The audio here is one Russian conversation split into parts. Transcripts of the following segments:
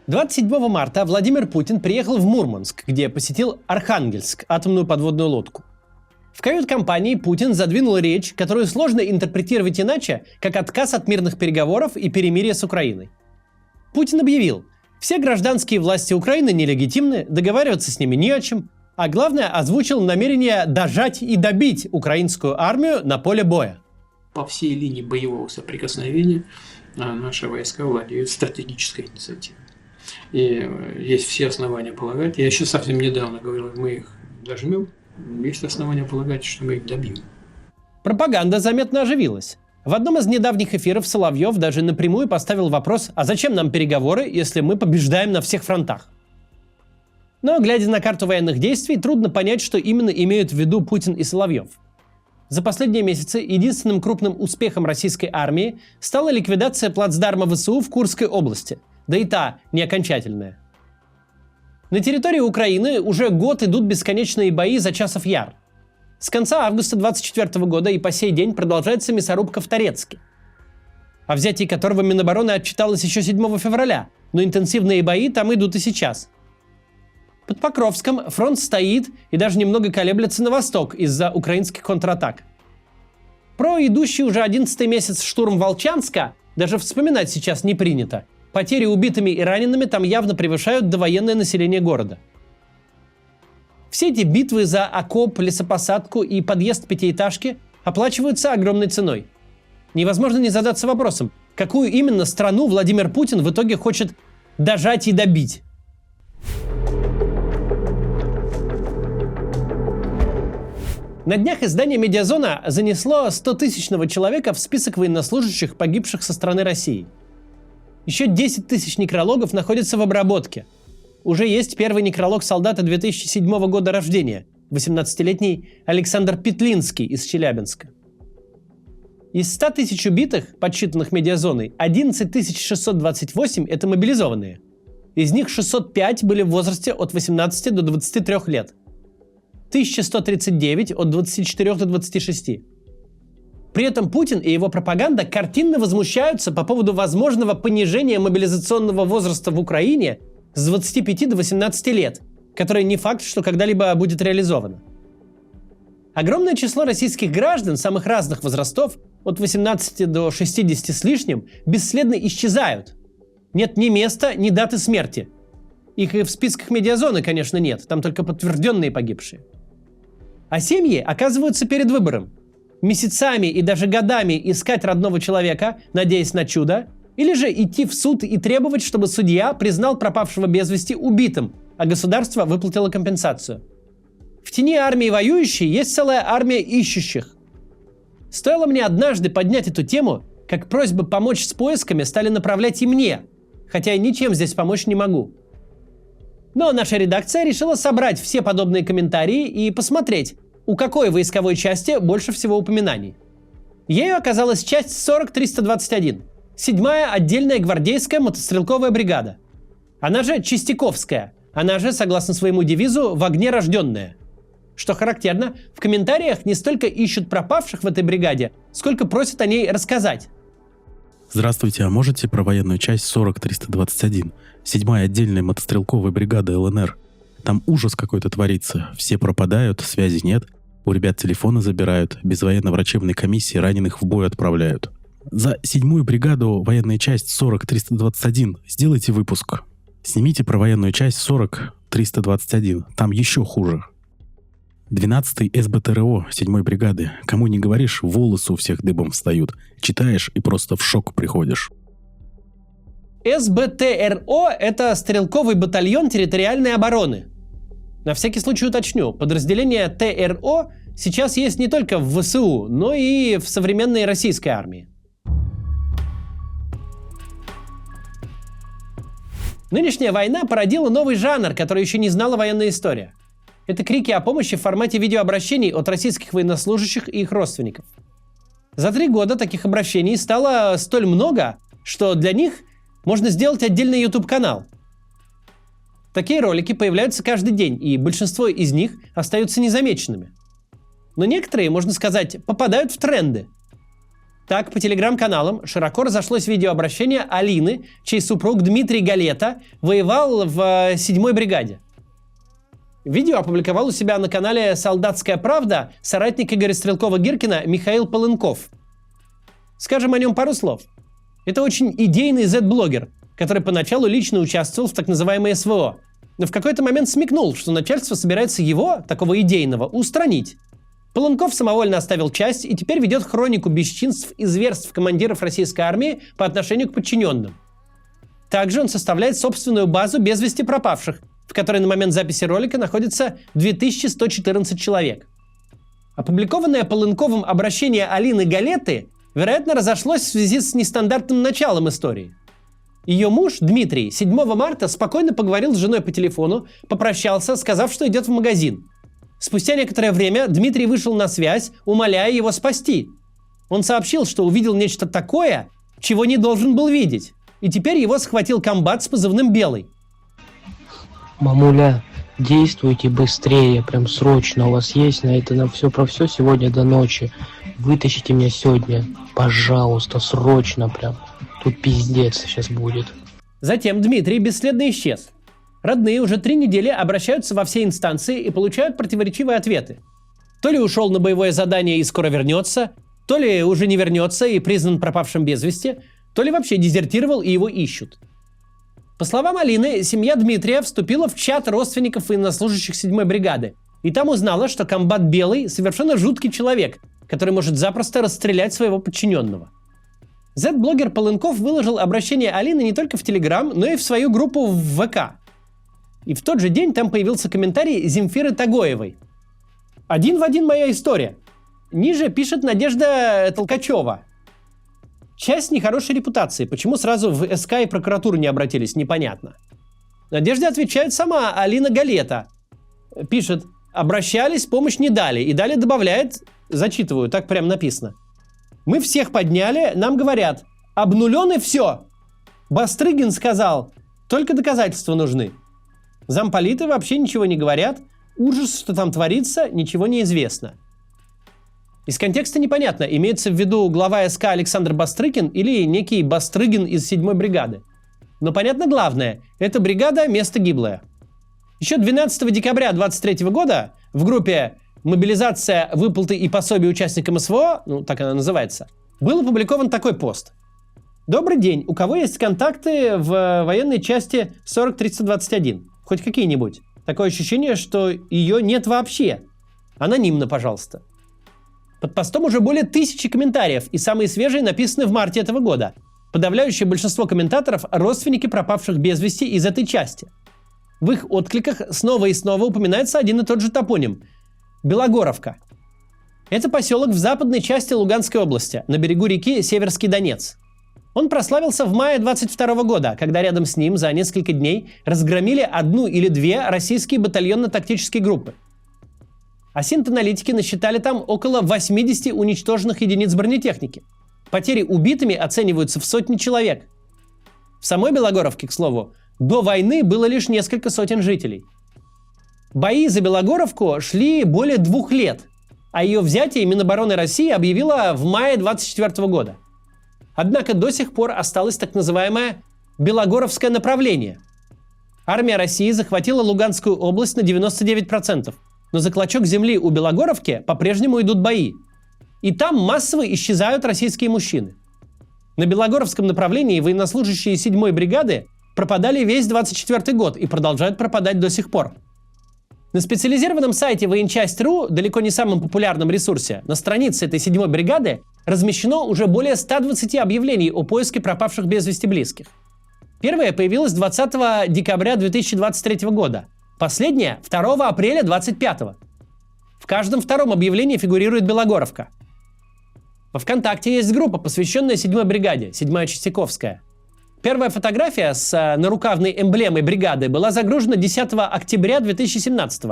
27 марта Владимир Путин приехал в Мурманск, где посетил Архангельск, атомную подводную лодку. В кают-компании Путин задвинул речь, которую сложно интерпретировать иначе, как отказ от мирных переговоров и перемирия с Украиной. Путин объявил, все гражданские власти Украины нелегитимны, договариваться с ними не о чем, а главное, озвучил намерение дожать и добить украинскую армию на поле боя. По всей линии боевого соприкосновения наши войска владеют стратегической инициативой. И есть все основания полагать, я еще совсем недавно говорил, мы их дожмем, есть основания полагать, что мы их добьем. Пропаганда заметно оживилась. В одном из недавних эфиров Соловьев даже напрямую поставил вопрос, а зачем нам переговоры, если мы побеждаем на всех фронтах? Но, глядя на карту военных действий, трудно понять, что именно имеют в виду Путин и Соловьев. За последние месяцы единственным крупным успехом российской армии стала ликвидация плацдарма ВСУ в Курской области, да и та не окончательная. На территории Украины уже год идут бесконечные бои за Часов Яр. С конца августа 2024 года и по сей день продолжается мясорубка в Торецке, о взятии которого Минобороны отчиталось еще 7 февраля, но интенсивные бои там идут и сейчас. Под Покровском фронт стоит и даже немного колеблется на восток из-за украинских контратак. Про идущий уже 11-й месяц штурм Волчанска даже вспоминать сейчас не принято. Потери убитыми и ранеными там явно превышают довоенное население города. Все эти битвы за окоп, лесопосадку и подъезд пятиэтажки оплачиваются огромной ценой. Невозможно не задаться вопросом, какую именно страну Владимир Путин в итоге хочет дожать и добить. На днях издание «Медиазона» занесло 100-тысячного человека в список военнослужащих, погибших со стороны России. Еще 10 тысяч некрологов находятся в обработке. Уже есть первый некролог солдата 2007 года рождения, 18-летний Александр Петлинский из Челябинска. Из 100 тысяч убитых, подсчитанных «Медиазоной», 11 628 – это мобилизованные. Из них 605 были в возрасте от 18 до 23 лет. 1139 от 24 до 26. При этом Путин и его пропаганда картинно возмущаются по поводу возможного понижения мобилизационного возраста в Украине с 25 до 18 лет, которое не факт, что когда-либо будет реализовано. Огромное число российских граждан самых разных возрастов, от 18 до 60 с лишним, бесследно исчезают. Нет ни места, ни даты смерти. Их и в списках «Медиазоны», конечно, нет, там только подтвержденные погибшие. А семьи оказываются перед выбором. Месяцами и даже годами искать родного человека, надеясь на чудо, или же идти в суд и требовать, чтобы судья признал пропавшего без вести убитым, а государство выплатило компенсацию. В тени армии воюющей есть целая армия ищущих. Стоило мне однажды поднять эту тему, как просьбы помочь с поисками стали направлять и мне, хотя я ничем здесь помочь не могу. Но наша редакция решила собрать все подобные комментарии и посмотреть, у какой войсковой части больше всего упоминаний. Ею оказалась часть 40-321, 7-я отдельная гвардейская мотострелковая бригада. Она же Чистяковская, она же, согласно своему девизу, в огне рожденная. Что характерно, в комментариях не столько ищут пропавших в этой бригаде, сколько просят о ней рассказать. Здравствуйте, а можете про военную часть 40-321, 7-я отдельная мотострелковая бригада ЛНР? Там ужас какой-то творится, все пропадают, связи нет, у ребят телефоны забирают, без военно-врачебной комиссии раненых в бой отправляют. За 7-ю бригаду военная часть 40-321 сделайте выпуск. Снимите про военную часть 40-321, там еще хуже. 12-й СБТРО 7-й бригады. Кому не говоришь, волосы у всех дыбом встают. Читаешь и просто в шок приходишь. СБТРО – это стрелковый батальон территориальной обороны. На всякий случай уточню, подразделение ТРО сейчас есть не только в ВСУ, но и в современной российской армии. Нынешняя война породила новый жанр, который еще не знала военная история. Это крики о помощи в формате видеообращений от российских военнослужащих и их родственников. За 3 года таких обращений стало столь много, что для них можно сделать отдельный YouTube-канал. Такие ролики появляются каждый день, и большинство из них остаются незамеченными. Но некоторые, можно сказать, попадают в тренды. Так, по телеграм-каналам широко разошлось видеообращение Алины, чей супруг Дмитрий Галета воевал в 7-й бригаде. Видео опубликовал у себя на канале «Солдатская правда» соратник Игоря Стрелкова-Гиркина Михаил Полынков. Скажем о нем пару слов. Это очень идейный Z-блогер, который поначалу лично участвовал в так называемой СВО, но в какой-то момент смекнул, что начальство собирается его, такого идейного, устранить. Полынков самовольно оставил часть и теперь ведет хронику бесчинств и зверств командиров российской армии по отношению к подчиненным. Также он составляет собственную базу без вести пропавших, в которой на момент записи ролика находится 2114 человек. Опубликованное Полынковым обращение Алины Галеты, вероятно, разошлось в связи с нестандартным началом истории. Ее муж, Дмитрий, 7 марта спокойно поговорил с женой по телефону, попрощался, сказав, что идет в магазин. Спустя некоторое время Дмитрий вышел на связь, умоляя его спасти. Он сообщил, что увидел нечто такое, чего не должен был видеть. И теперь его схватил комбат с позывным «Белый». Мамуля, действуйте быстрее, прям срочно. У вас есть на это на все про все сегодня до ночи. Вытащите меня сегодня, пожалуйста, срочно прям. Тут пиздец сейчас будет. Затем Дмитрий бесследно исчез. Родные уже 3 недели обращаются во все инстанции и получают противоречивые ответы. То ли ушел на боевое задание и скоро вернется, то ли уже не вернется и признан пропавшим без вести, то ли вообще дезертировал и его ищут. По словам Алины, семья Дмитрия вступила в чат родственников военнослужащих 7-й бригады и там узнала, что комбат Белый совершенно жуткий человек, который может запросто расстрелять своего подчиненного. Z-блогер Полынков выложил обращение Алины не только в Телеграм, но и в свою группу в ВК. И в тот же день там появился комментарий Земфиры Тагоевой. Один в один моя история. Ниже пишет Надежда Толкачева. Часть нехорошей репутации. Почему сразу в СК и прокуратуру не обратились, непонятно. Надежде отвечает сама Алина Галета. Пишет, обращались, помощь не дали. И далее добавляет, зачитываю, так прям написано. Мы всех подняли, нам говорят, обнулен и все. Бастрыгин сказал, только доказательства нужны. Замполиты вообще ничего не говорят. Ужас, что там творится, ничего не известно. Из контекста непонятно, имеется в виду глава СК Александр Бастрыкин или некий Бастрыгин из 7-й бригады. Но понятно главное, эта бригада – место гиблое. Еще 12 декабря 2023 года в группе «Мобилизация, выплаты и пособия участникам СВО», ну так она называется, был опубликован такой пост. Добрый день, у кого есть контакты в военной части 40321? Хоть какие-нибудь. Такое ощущение, что ее нет вообще. Анонимно, пожалуйста. Под постом уже более 1000 комментариев, и самые свежие написаны в марте этого года. Подавляющее большинство комментаторов – родственники пропавших без вести из этой части. В их откликах снова и снова упоминается один и тот же топоним – Белогоровка. Это поселок в западной части Луганской области, на берегу реки Северский Донец. Он прославился в мае 22 года, когда рядом с ним за несколько дней разгромили 1 или 2 российские батальонно-тактические группы. А синт-аналитики насчитали там около 80 уничтоженных единиц бронетехники. Потери убитыми оцениваются в сотни человек. В самой Белогоровке, к слову, до войны было лишь несколько сотен жителей. Бои за Белогоровку шли более 2 лет, а ее взятие Минобороны России объявила в мае 24 года. Однако до сих пор осталось так называемое Белогоровское направление. Армия России захватила Луганскую область на 99%, но за клочок земли у Белогоровки по-прежнему идут бои. И там массово исчезают российские мужчины. На Белогоровском направлении военнослужащие 7-й бригады пропадали весь 24 год и продолжают пропадать до сих пор. На специализированном сайте военчасть.ру, далеко не самом популярном ресурсе, на странице этой 7-й бригады размещено уже более 120 объявлений о поиске пропавших без вести близких. Первое появилось 20 декабря 2023 года, последнее 2 апреля 2025. В каждом втором объявлении фигурирует Белогоровка. Во ВКонтакте есть группа, посвященная 7-й бригаде, 7-я Чистяковская. Первая фотография с нарукавной эмблемой бригады была загружена 10 октября 2017.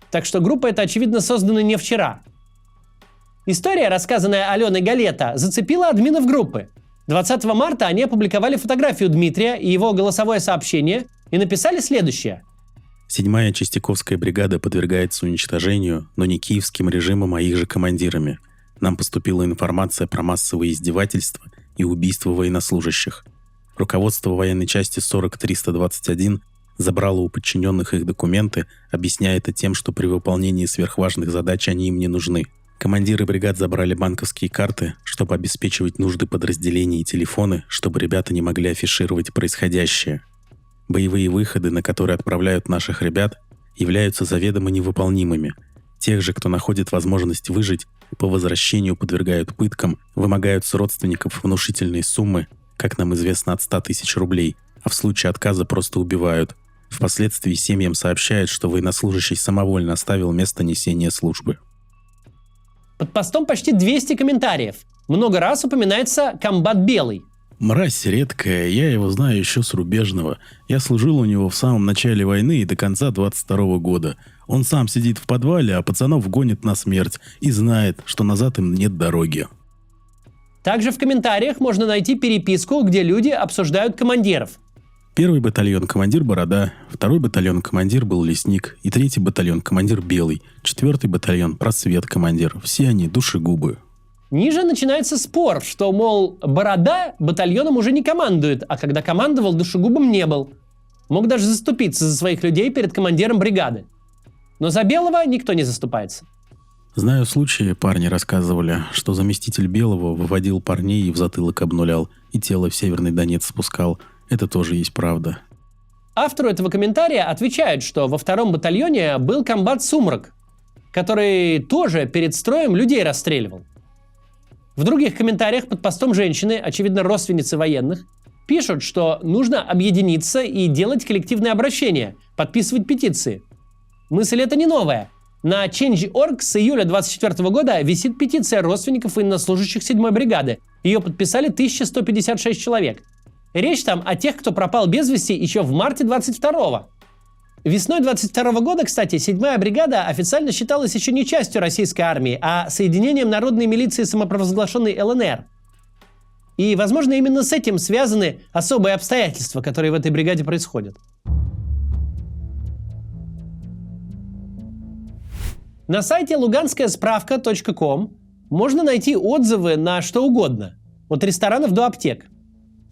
Так что группа эта, очевидно, создана не вчера. История, рассказанная Аленой Галета, зацепила админов группы. 20 марта они опубликовали фотографию Дмитрия и его голосовое сообщение и написали следующее. 7-я Чистяковская бригада подвергается уничтожению, но не киевским режимом, а их же командирами. нам поступила информация про массовые издевательства и убийства военнослужащих. Руководство военной части 40321 забрало у подчиненных их документы, объясняя это тем, что при выполнении сверхважных задач они им не нужны. Командиры бригад забрали банковские карты, чтобы обеспечивать нужды подразделений и телефоны, чтобы ребята не могли афишировать происходящее. Боевые выходы, на которые отправляют наших ребят, являются заведомо невыполнимыми. Тех же, кто находит возможность выжить, по возвращению подвергают пыткам, вымогают с родственников внушительные суммы, как нам известно, от 100 тысяч рублей, а в случае отказа просто убивают. Впоследствии семьям сообщают, что военнослужащий самовольно оставил место несения службы. Под постом почти 200 комментариев. Много раз упоминается комбат Белый. Мразь редкая, я его знаю еще с рубежного. Я служил у него в самом начале войны и до конца 22 года. Он сам сидит в подвале, а пацанов гонит на смерть и знает, что назад им нет дороги. Также в комментариях можно найти переписку, где люди обсуждают командиров. 1-й батальон командир Борода, 2-й батальон командир был Лесник и 3-й батальон командир Белый, 4-й батальон Просвет командир. Все они душегубы. Ниже начинается спор, что, мол, Борода батальоном уже не командует, а когда командовал, душегубом не был. Мог даже заступиться за своих людей перед командиром бригады. Но за Белого никто не заступается. Знаю случаи, парни рассказывали, что заместитель Белого выводил парней и в затылок обнулял, и тело в Северный Донец спускал. Это тоже есть правда. Автору этого комментария отвечают, что во 2-м батальоне был комбат Сумрак, который тоже перед строем людей расстреливал. В других комментариях под постом женщины, очевидно родственницы военных, пишут, что нужно объединиться и делать коллективные обращения, подписывать петиции. Мысль эта не новая. На Change.org с июля 24 года висит петиция родственников военнослужащих 7-й бригады. Ее подписали 1156 человек. Речь там о тех, кто пропал без вести еще в марте 22-го. Весной 22 года, кстати, 7-я бригада официально считалась еще не частью российской армии, а соединением народной милиции самопровозглашенной ЛНР. И, возможно, именно с этим связаны особые обстоятельства, которые в этой бригаде происходят. На сайте luganskayaspravka.com можно найти отзывы на что угодно, от ресторанов до аптек.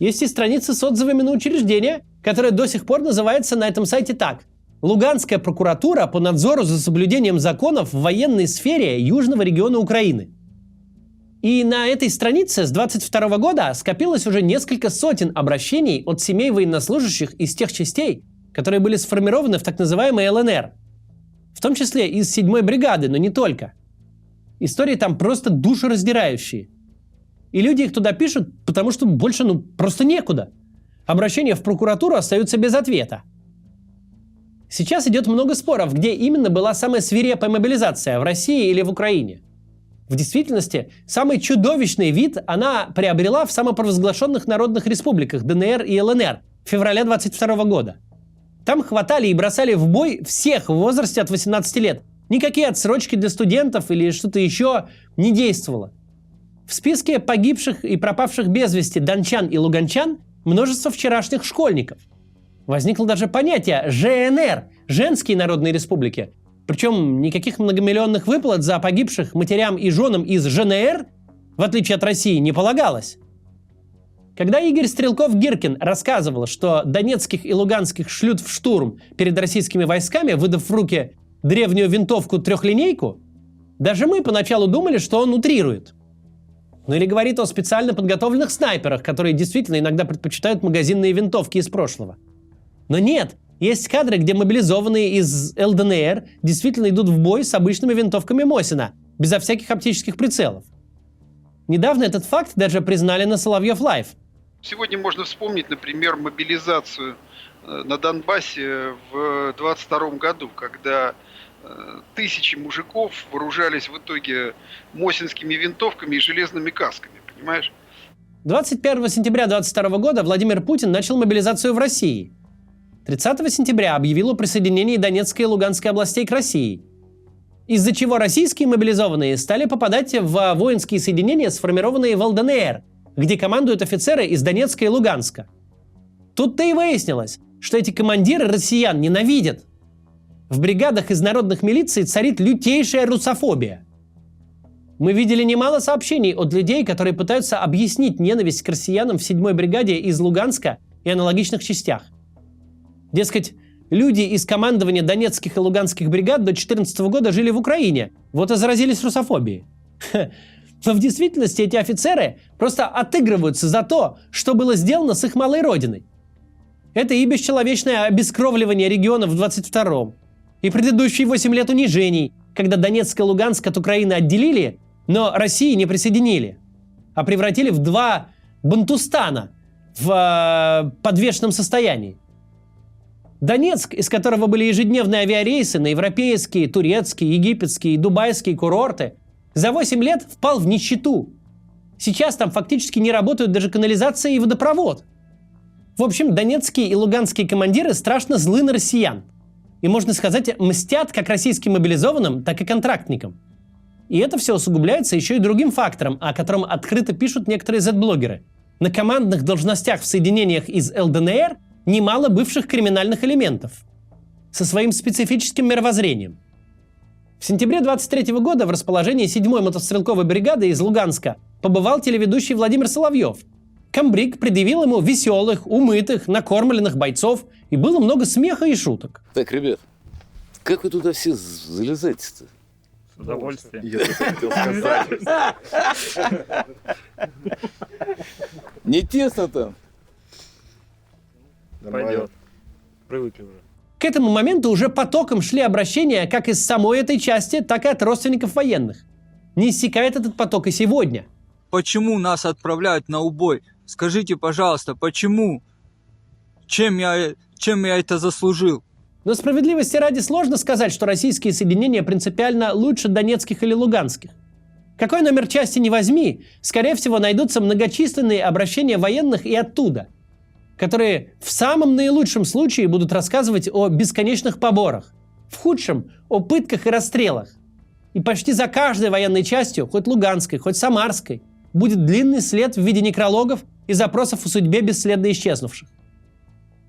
Есть и страницы с отзывами на учреждение, которое до сих пор называется на этом сайте так: Луганская прокуратура по надзору за соблюдением законов в военной сфере Южного региона Украины. И на этой странице с 22 года скопилось уже несколько сотен обращений от семей военнослужащих из тех частей, которые были сформированы в так называемой ЛНР. В том числе из 7-й бригады, но не только. Истории там просто душераздирающие. И люди их туда пишут, потому что больше просто некуда. Обращения в прокуратуру остаются без ответа. Сейчас идет много споров, где именно была самая свирепая мобилизация, в России или в Украине. В действительности, самый чудовищный вид она приобрела в самопровозглашенных народных республиках ДНР и ЛНР февраля 22 года. Там хватали и бросали в бой всех в возрасте от 18 лет. Никакие отсрочки для студентов или что-то еще не действовало. В списке погибших и пропавших без вести дончан и луганчан множество вчерашних школьников. Возникло даже понятие ЖНР – женские народные республики. Причем никаких многомиллионных выплат за погибших матерям и женам из ЖНР, в отличие от России, не полагалось. Когда Игорь Стрелков-Гиркин рассказывал, что донецких и луганских шлют в штурм перед российскими войсками, выдав в руки древнюю винтовку-трехлинейку, даже мы поначалу думали, что он утрирует. Ну или говорит о специально подготовленных снайперах, которые действительно иногда предпочитают магазинные винтовки из прошлого. Но нет, есть кадры, где мобилизованные из ЛДНР действительно идут в бой с обычными винтовками Мосина, безо всяких оптических прицелов. Недавно этот факт даже признали на Соловьев Лайв. Сегодня можно вспомнить, например, мобилизацию на Донбассе в 22 году, когда тысячи мужиков вооружались в итоге мосинскими винтовками и железными касками, понимаешь? 21 сентября 2022 года Владимир Путин начал мобилизацию в России. 30 сентября объявил о присоединении Донецкой и Луганской областей к России. Из-за чего российские мобилизованные стали попадать в воинские соединения, сформированные в ЛДНР, где командуют офицеры из Донецка и Луганска. Тут-то и выяснилось, что эти командиры россиян Мы видели немало сообщений от людей, которые пытаются объяснить ненависть к россиянам в 7-й бригаде из Луганска и аналогичных частях. Дескать, люди из командования донецких и луганских бригад до 2014 года жили в Украине, вот и заразились русофобией. Но в действительности эти офицеры просто отыгрываются за то, что было сделано с их малой родиной. Это и бесчеловечное обескровливание регионов в 22-м, и предыдущие 8 лет унижений, когда Донецк и Луганск от Украины отделили, но России не присоединили, а превратили в 2 Бантустана в подвешенном состоянии. Донецк, из которого были ежедневные авиарейсы на европейские, турецкие, египетские и дубайские курорты, за 8 лет впал в нищету. Сейчас там фактически не работают даже канализация и водопровод. В общем, донецкие и луганские командиры страшно злы на россиян. И, можно сказать, мстят как российским мобилизованным, так и контрактникам. И это все усугубляется еще и другим фактором, о котором открыто пишут некоторые Z-блогеры. На командных должностях в соединениях из ЛДНР немало бывших криминальных элементов со своим специфическим мировоззрением. В сентябре 23 года в расположении 7-й мотострелковой бригады из Луганска побывал телеведущий Владимир Соловьев. Комбриг предъявил ему веселых, умытых, накормленных бойцов, и было много смеха и шуток. Так, ребят, как вы туда все залезаете-то? С удовольствием. Я хотел сказать. Не тесно там? Пойдет. Привыкли уже. К этому моменту уже потоком шли обращения как из самой этой части, так и от родственников военных. Не иссякает этот поток и сегодня. Почему нас отправляют на убой? Скажите, пожалуйста, почему? Чем я это заслужил? Но справедливости ради сложно сказать, что российские соединения принципиально лучше донецких или луганских. Какой номер части не возьми, скорее всего найдутся многочисленные обращения военных и оттуда, которые в самом наилучшем случае будут рассказывать о бесконечных поборах, в худшем – о пытках и расстрелах. И почти за каждой военной частью, хоть луганской, хоть самарской, будет длинный след в виде некрологов и запросов о судьбе бесследно исчезнувших.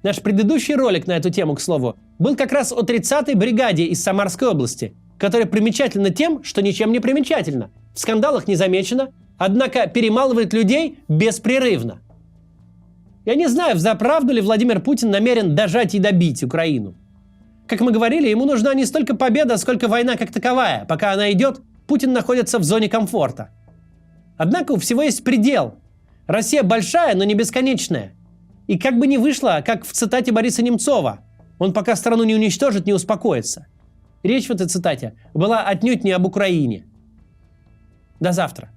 Наш предыдущий ролик на эту тему, к слову, был как раз о 30-й бригаде из Самарской области, которая примечательна тем, что ничем не примечательна, в скандалах не замечена, однако перемалывает людей беспрерывно. Я не знаю, взаправду ли Владимир Путин намерен дожать и добить Украину. Как мы говорили, ему нужна не столько победа, сколько война как таковая. Пока она идет, Путин находится в зоне комфорта. Однако у всего есть предел. Россия большая, но не бесконечная. И как бы ни вышло, как в цитате Бориса Немцова, он пока страну не уничтожит, не успокоится. Речь в этой цитате была отнюдь не об Украине. До завтра.